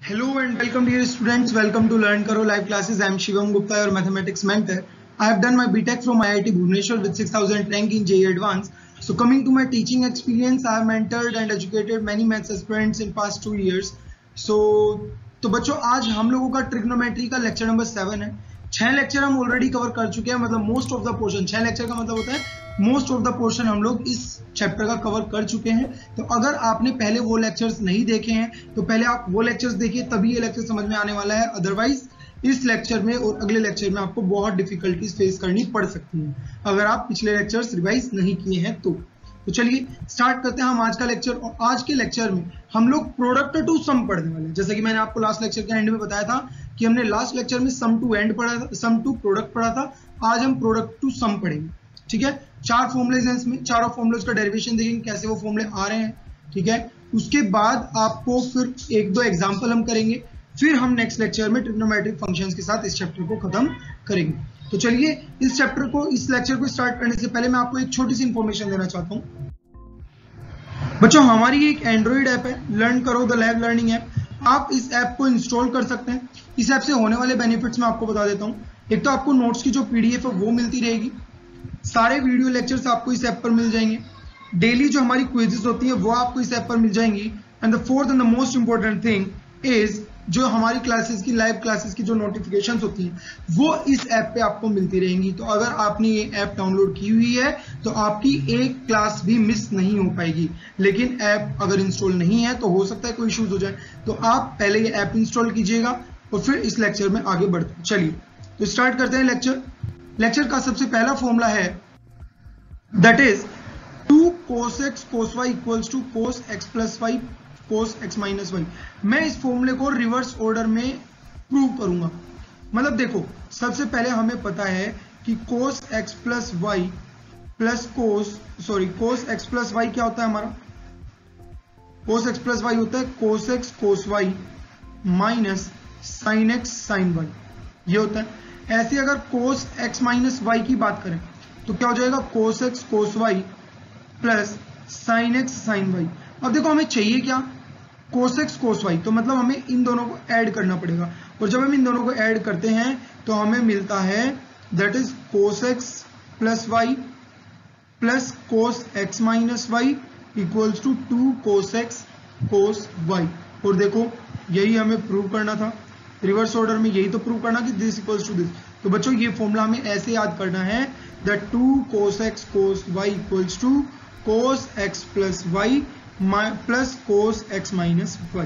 Hello and welcome dear students. Welcome to Learn Karo live classes. I am Shivam Gupta, your mathematics mentor. I have done my BTech from IIT Bhubaneswar with 6000 rank in JEE Advanced. So coming to my teaching experience, I have mentored and educated many maths aspirants in past 2 years. तो बच्चों आज हम लोगों का trigonometry का lecture number 7 है। 6 lecture हम already cover कर चुके हैं, मतलब most of the portion. 6 lecture का मतलब होता है मोस्ट ऑफ द पोर्शन हम लोग इस चैप्टर का कवर कर चुके हैं। तो अगर आपने पहले वो लेक्चर्स नहीं देखे हैं तो पहले आप वो लेक्चर्स देखिए, तभी ये लेक्चर समझ में आने वाला है। अदरवाइज इस लेक्चर में और अगले लेक्चर में आपको बहुत डिफिकल्टीज फेस करनी पड़ सकती है अगर आप पिछले लेक्चर्स रिवाइज नहीं किए हैं तो चलिए स्टार्ट करते हैं हम आज का लेक्चर। और आज के लेक्चर में हम लोग प्रोडक्ट टू सम पढ़ने वाले हैं। जैसे कि मैंने आपको लास्ट लेक्चर के एंड में बताया था कि हमने लास्ट लेक्चर में सम टू एंड पढ़ा था, सम टू प्रोडक्ट पढ़ा था। आज हम प्रोडक्ट टू सम पढ़ेंगे। ठीक है, 4 फॉर्मूलेज हैं इसमें, चारों फॉर्मूलेज का डेरिवेशन देखेंगे कैसे वो फॉर्मूले आ रहे हैं। ठीक है, उसके बाद आपको फिर 1-2 एग्जांपल हम करेंगे, फिर हम नेक्स्ट लेक्चर में ट्रिग्नोमेट्रिक फंक्शंस के साथ इस चैप्टर को खत्म करेंगे। तो चलिए इस लेक्चर को स्टार्ट करने से पहले मैं आपको एक छोटी सी इंफॉर्मेशन देना चाहता हूँ। बच्चों हमारी एक एंड्रॉइड ऐप है, लर्न करो द लैब लर्निंग ऐप। आप इस ऐप को इंस्टॉल कर सकते हैं। इस ऐप से होने वाले बेनिफिट्स मैं आपको बता देता हूँ। एक तो आपको नोट्स की जो पीडीएफ है वो मिलती रहेगी, सारे वीडियो लेक्चर्स आपको इस ऐप पर मिल जाएंगे, डेली जो हमारी क्विज़ेस होती हैं वो आपको इस ऐप पर मिल जाएंगी। And the fourth and the most important thing is जो हमारी क्लासेस की लाइव क्लासेस की जो नोटिफिकेशंस होती हैं वो इस ऐप पे आपको मिलती रहेंगी। तो अगर आपने ये ऐप डाउनलोड की हुई है तो आपकी एक क्लास भी मिस नहीं हो पाएगी। लेकिन ऐप अगर इंस्टॉल नहीं है तो हो सकता है कोई इश्यूज हो जाए, तो आप पहले ये ऐप इंस्टॉल कीजिएगा और फिर इस लेक्चर में आगे बढ़ते हैं। चलिए तो स्टार्ट करते हैं लेक्चर का सबसे पहला फॉर्मूला है that is 2 cos x cos y equals to cos x plus y cos x minus y। मैं इस फॉर्मूले को रिवर्स ऑर्डर में प्रूव करूंगा। मतलब देखो, सबसे पहले हमें पता है कि cos x plus y plus cos x plus y क्या होता है हमारा? cos x प्लस y होता है cos x cos y minus sin x sin y, ये होता है। ऐसे अगर cos x माइनस y की बात करें तो क्या हो जाएगा? cos x cos y plus sin x sin y। अब देखो हमें चाहिए क्या? cos x cos y, तो मतलब हमें इन दोनों को ऐड करना पड़ेगा। और जब हम इन दोनों को ऐड करते हैं तो हमें मिलता है that is cos x plus y plus cos x minus y equals to 2 cos x cos y। और देखो यही हमें प्रूव करना था, रिवर्स ऑर्डर में यही तो प्रूव करना कि दिस इक्वल्स टू दिस। तो बच्चों ये फॉर्मूला हमें ऐसे याद करना है that 2 cos x cos y equals to cos x plus y plus cos x minus y।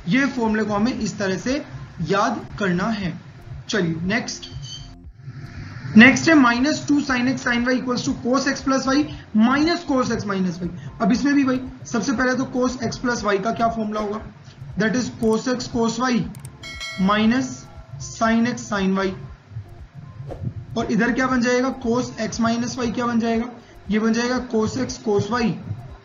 ये फॉर्मूले को हमें इस तरह से याद करना है। चलिए नेक्स्ट है minus 2 sin x sin y equals to cos x plus y minus cos x minus y। अब इसमें भी भाई सबसे पहले तो cos x प्लस y का क्या फॉर्मूला होगा? That is cos x cos y minus sin x sin y। और इधर क्या बन जाएगा? cos x माइनस y क्या बन जाएगा? ये बन जाएगा cos x cos y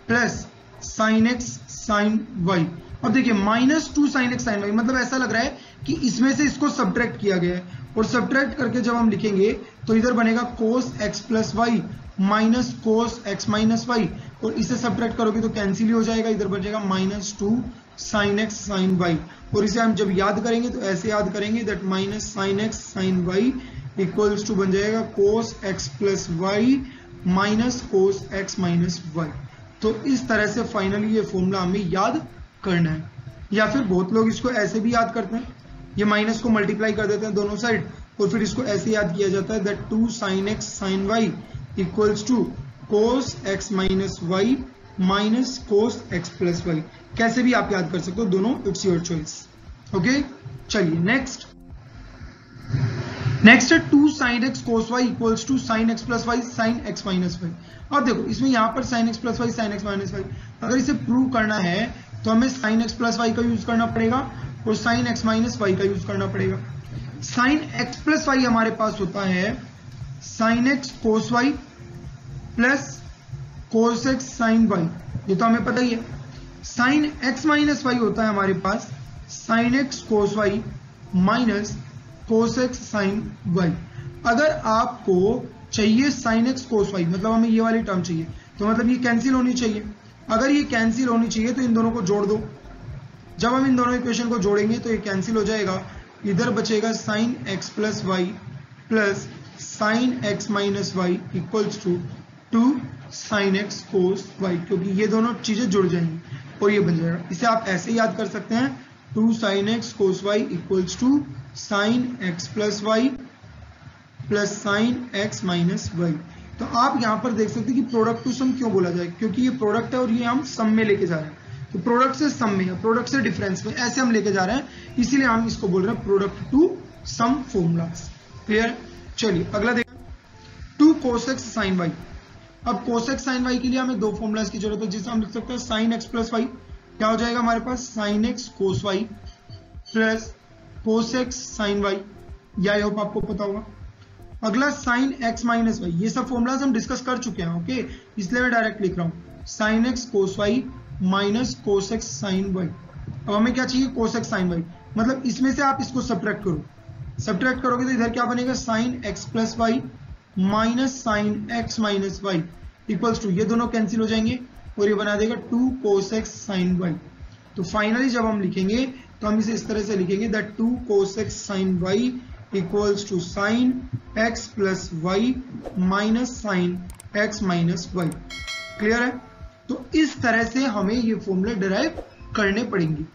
plus sin x sin y। अब देखिए minus 2 sin x sin y, मतलब ऐसा लग रहा है कि इसमें से इसको सब्ट्रैक्ट किया गया है। और सब्ट्रैक्ट करके जब हम लिखेंगे तो इधर बनेगा cos x plus y minus cos x minus y। और इसे सब्ट्रैक्ट करोगे तो कैंसिल ही हो जाएगा, इधर बन जाएगा minus 2 sin x sin y। और इसे हम जब याद करेंगे तो ऐसे याद करेंगे that minus sin x sin y equals to बन जाएगा cos x plus y minus cos x minus y। तो इस तरह से फाइनली ये फॉर्मूला हमें याद करना है। या फिर बहुत लोग इसको ऐसे भी याद करते हैं, ये माइनस को मल्टीप्लाई कर देते हैं दोनों साइड और फिर इसको ऐसे याद किया जाता है that 2 sin x sin y equals to cos x minus y minus cos x plus y। कैसे भी आप याद कर सकते हो, दोनों इट्स योर चॉइस। ओके चलिए नेक्स्ट है 2 sin x cos y equals to sin x plus y sin x minus y। अब देखो इसमें यहाँ पर sin x plus y sin x minus y, अगर इसे प्रूव करना है तो हमें sin x प्लस y का यूज करना पड़ेगा और sin x माइनस y का यूज करना पड़ेगा। sin x प्लस y हमारे पास होता है sin x cos y plus cos x sin y, ये तो हमें पता ही है। sin x माइनस y होता है हमारे पास sin x cos y minus cos x sin y। अगर आपको चाहिए sin x cos y, मतलब हमें ये वाली टर्म चाहिए, तो मतलब ये कैंसिल होनी चाहिए। अगर ये कैंसिल होनी चाहिए तो इन दोनों को जोड़ दो। जब हम इन दोनों इक्वेशन को जोड़ेंगे तो ये कैंसिल हो जाएगा, इधर बचेगा sine x plus y plus sine x minus y equals to 2 sine x cos y, क्योंकि ये दोनों चीजें जुड़ जाएंगी और ये बन जाएगा। इसे आप ऐसे याद कर सकते हैं 2 sine x cos y equals to sine x plus y plus sine x minus y. तो आप यहाँ पर देख सकते हैं कि प्रोडक्ट टू सम क्यों बोला जाए, क्योंकि ये प्रोडक्ट है और ये हम सम में लेके जा रहे हैं। तो प्रोडक्ट से सम में, प्रोडक्ट से डिफरेंस में, ऐसे हम लेके जा रहे हैं, इसीलिए हम इसको बोल रहे हैं product to sum formulas. Clear? चलिए अगला देखिए 2 cos x sin y। अब cos x sin y के लिए हमें दो फॉर्मूलाज की जरूरत है, जिसे हम लिख सकते हैं sin x प्लस वाई। क्या हो जाएगा हमारे पास? sin x cos y plus cos x sin y। या आई होप आपको पता होगा। अगला sin x माइनस वाई, ये सब फॉर्मूलाज हम डिस्कस कर चुके हैं, ओके, इसलिए मैं डायरेक्ट लिख रहा हूँ sin x cos y minus cos x sin y। अब हमें क्या चाहिए? cos x sin y, मतलब इसमें से आप इसको सब्ट्रैक्ट करो, सब्ट्रैक्ट करोगे तो इधर क्या बनेगा? sin x plus y minus sin x minus y equals to, ये दोनों कैंसिल हो जाएंगे और ये बना देगा 2 cos x sin y। तो फाइनली जब हम लिखेंगे तो हम इसे इस तरह से लिखेंगे that 2 cos x sin y equals to sin x plus y minus sin x minus y. Clear है? तो इस तरह से हमें ये फॉर्मूले डिराइव करने पड़ेंगे।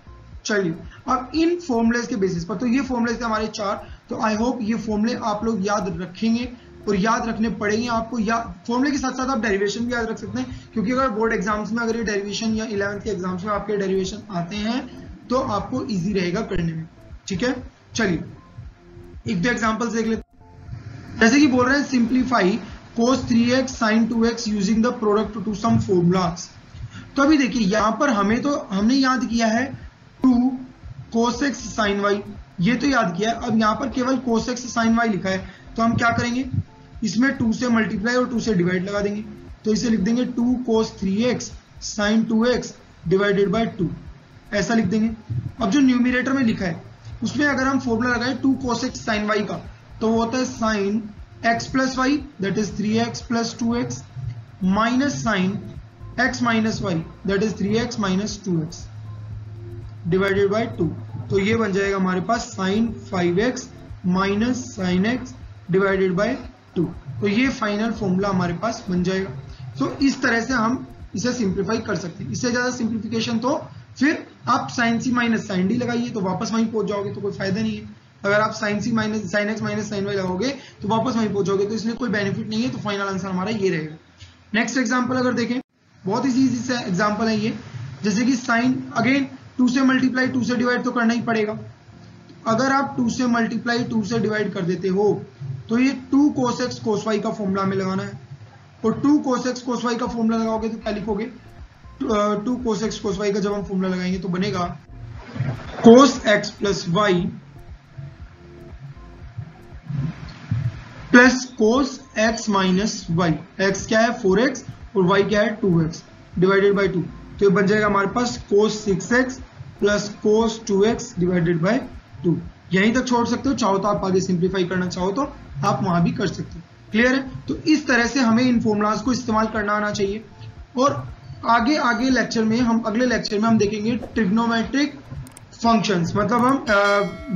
चलिए अब इन फॉर्मूलेस के बेसिस पर, तो ये फॉर्मूलेस थे हमारे 4, तो आई होप ये फॉर्मूले आप लोग याद रखेंगे और याद रखने पड़ेंगे आपको। फॉर्मूले के साथ साथ आप डेरिवेशन भी याद रख सकते हैं, क्योंकि अगर बोर्ड एग्जाम्स में अगर ये डेरिवेशन या 11th के एग्जाम्स में आपके डेरिवेशन आते हैं तो आपको इजी रहेगा करने में। ठीक है, चलिए एक दो एग्जांपल्स देख लेते हैं। जैसे कि बोल रहे हैं simplify cos 3x sin 2x using the product to sum formulas. तो अभी देखिए यहाँ पर हमने याद किया है 2 cos x sin y, ये तो याद किया है। अब यहाँ पर केवल cos x sin y लिखा है, तो हम क्या करेंगे? इसमें 2 से मल्टीप्लाई और 2 से डिवाइड लगा देंगे, तो इसे लिख देंगे 2 cos 3x sin 2x divided by 2, ऐसा लिख देंगे। अब जो न्यूमरेटर में लिखा है उसमें अगर हम फॉर्मूला लगाए 2 cos x sin y का, तो वो होता है sin x plus y that is 3x plus 2x minus sin x minus y that is 3x minus 2x divided by 2। तो ये बन जाएगा हमारे पास sin 5x minus sin x divided by 2। तो ये फाइनल फॉर्मूला हमारे पास बन जाएगा। तो इस तरह से हम इसे सिंप्लीफाई कर सकते हैं। इससे ज्यादा सिंप्लीफिकेशन तो फिर आप sin c minus sin d लगाइए तो वापस वहीं पहुंच जाओगे, तो कोई फायदा नहीं है। अगर आप sin c minus sin x minus sin y लगाओगे तो वापस वहीं पहुंच जाओगे, तो इसलिए कोई बेनिफिट नहीं है। तो फाइनल आंसर हमारा ये रहेगा। नेक्स्ट एग्जांपल अगर देखें, बहुत इजी से एग्जांपल है ये। जैसे कि sin, अगेन 2 से मल्टीप्लाई 2 से डिवाइड तो करना ही पड़ेगा। अगर आप 2 से मल्टीप्लाई 2 से डिवाइड कर देते हो तो ये 2 cos x cos y का फॉर्मूला हमें लगाना है, और 2 cos x cos y का फॉर्मूला लगाओगे तो क्या लिखोगे? 2 cos x cos y का जब हम फॉर्मूला लगाएंगे तो बनेगा cos x plus y plus cos x minus y. x क्या है? 4x और y क्या है? 2x divided by 2। तो ये बन जाएगा हमारे पास cos 6x plus cos 2x divided by 2। यहीं तक छोड़ सकते हो, चाहो तो आप आगे सिंप्लीफाई करना चाहो तो आप वहां भी कर सकते हो। क्लियर है? तो इस तरह से हमें इन फॉर्मूलाज को इस्तेमाल करना आना चाहिए। और आगे लेक्चर में अगले लेक्चर में हम देखेंगे ट्रिग्नोमेट्रिक फंक्शंस, मतलब हम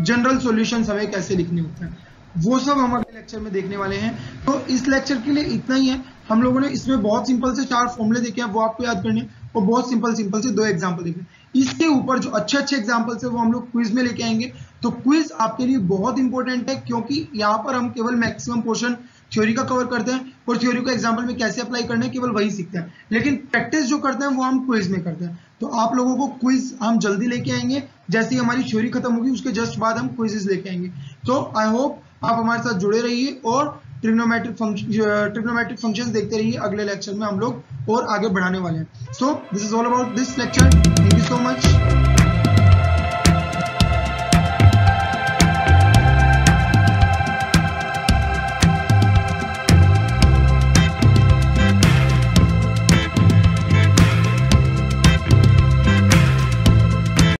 जनरल सॉल्यूशंस हमें कैसे लिखने होते हैं, वो सब हम अगले लेक्चर में देखने वाले हैं। तो इस लेक्चर के लिए इतना ही है। हम लोगों ने इसमें बहुत सिंपल से 4 फॉर्मूले देखे हैं, वो आपको याद करने, और बहुत सिंपल से 2 एग्जाम्पल देखे। इसके ऊपर जो अच्छे एग्जाम्पल्स है वो हम लोग क्विज में लेके आएंगे। तो क्विज आपके लिए बहुत इंपॉर्टेंट है, क्योंकि यहाँ पर हम केवल मैक्सिमम पोर्शन थ्योरी का कवर करते हैं और थ्योरी को एग्जाम्पल में कैसे अप्लाई करना है केवल वही सीखते हैं, लेकिन प्रैक्टिस जो करते हैं वो हम क्विज में करते हैं। तो आप लोगों को क्विज हम जल्दी लेके आएंगे, जैसे ही हमारी थ्योरी खत्म होगी उसके जस्ट बाद हम क्विजेस लेके आएंगे। तो आई होप आप हमारे साथ जुड़े रहिए और ट्रिग्नोमेट्रिक फंक्शंस देखते रहिए। अगले लेक्चर में हम लोग और आगे बढ़ाने वाले हैं। So this is all about this lecture. Thank you so much.